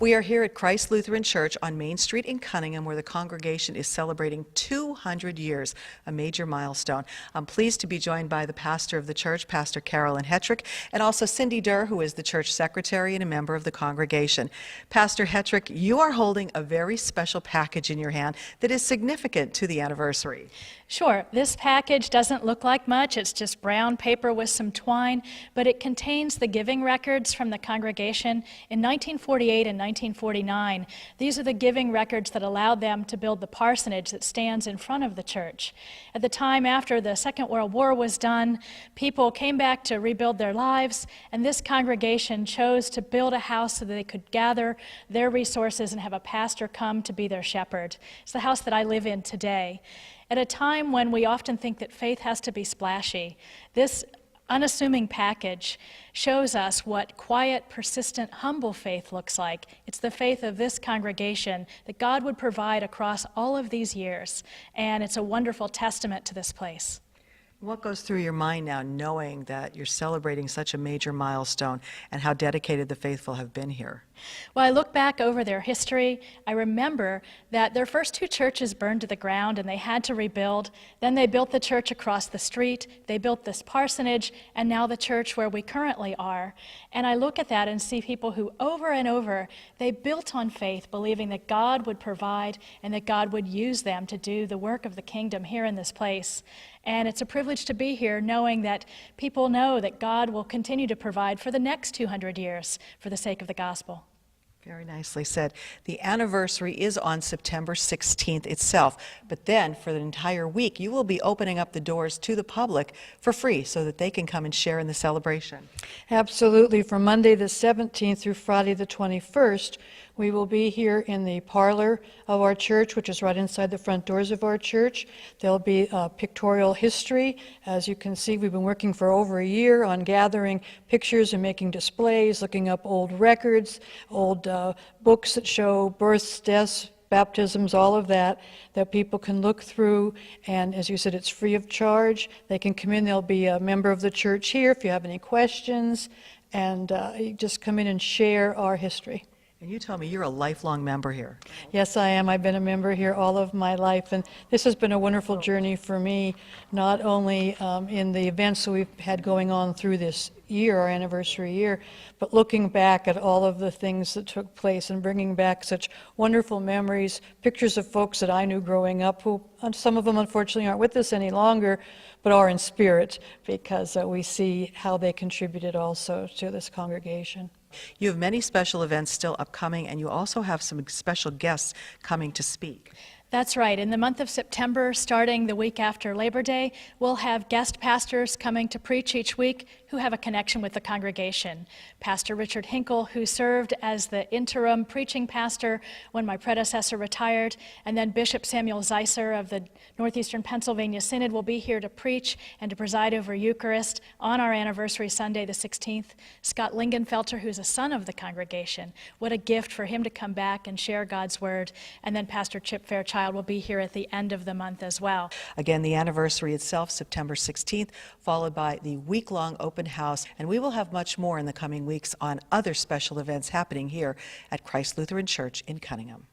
We are here at Christ Lutheran Church on Main Street in Cunningham, where the congregation is celebrating 200 years, a major milestone. I'm pleased to be joined by the pastor of the church, Pastor Carolyn Hetrick, and also Cindy Durr, who is the church secretary and a member of the congregation. Pastor Hetrick, you are holding a very special package in your hand that is significant to the anniversary. Sure. This package doesn't look like much. It's just brown paper with some twine, but it contains the giving records from the congregation in 1948 and 1949. These are the giving records that allowed them to build the parsonage that stands in front of the church. At the time after the Second World War was done, people came back to rebuild their lives, and this congregation chose to build a house so that they could gather their resources and have a pastor come to be their shepherd. It's the house that I live in today. At a time when we often think that faith has to be splashy, this unassuming package shows us what quiet, persistent, humble faith looks like. It's the faith of this congregation that God would provide across all of these years, and it's a wonderful testament to this place. What goes through your mind now, knowing that you're celebrating such a major milestone and how dedicated the faithful have been here? Well, I look back over their history. I remember that their first two churches burned to the ground and they had to rebuild. Then they built the church across the street. They built this parsonage, and now the church where we currently are. And I look at that and see people who over and over, they built on faith, believing that God would provide and that God would use them to do the work of the kingdom here in this place. And it's a privilege to be here knowing that people know that God will continue to provide for the next 200 years for the sake of the gospel. Very nicely said. The anniversary is on September 16th itself, but then for the entire week, you will be opening up the doors to the public for free so that they can come and share in the celebration. Absolutely. From Monday the 17th through Friday the 21st, we will be here in the parlor of our church, which is right inside the front doors of our church. There'll be pictorial history. As you can see, we've been working for over a year on gathering pictures and making displays, looking up old records, old books that show births, deaths, baptisms, all of that, that people can look through. And as you said, it's free of charge. They can come in. There'll be a member of the church here if you have any questions, and you just come in and share our history. And you told me you're a lifelong member here. Yes, I am. I've been a member here all of my life, and this has been a wonderful journey for me, not only in the events that we've had going on through this year, our anniversary year, but looking back at all of the things that took place and bringing back such wonderful memories, pictures of folks that I knew growing up, who some of them unfortunately aren't with us any longer, but are in spirit because we see how they contributed also to this congregation. You have many special events still upcoming, and you also have some special guests coming to speak. That's right. In the month of September, starting the week after Labor Day, we'll have guest pastors coming to preach each week who have a connection with the congregation. Pastor Richard Hinkle, who served as the interim preaching pastor when my predecessor retired, and then Bishop Samuel Zeisser of the Northeastern Pennsylvania Synod will be here to preach and to preside over Eucharist on our anniversary Sunday, the 16th. Scott Lingenfelter, who's a son of the congregation. What a gift for him to come back and share God's word. And then Pastor Chip Fairchild will be here at the end of the month as well. Again, the anniversary itself, September 16th, followed by the week-long open house, and we will have much more in the coming weeks on other special events happening here at Christ Lutheran Church in Cunningham.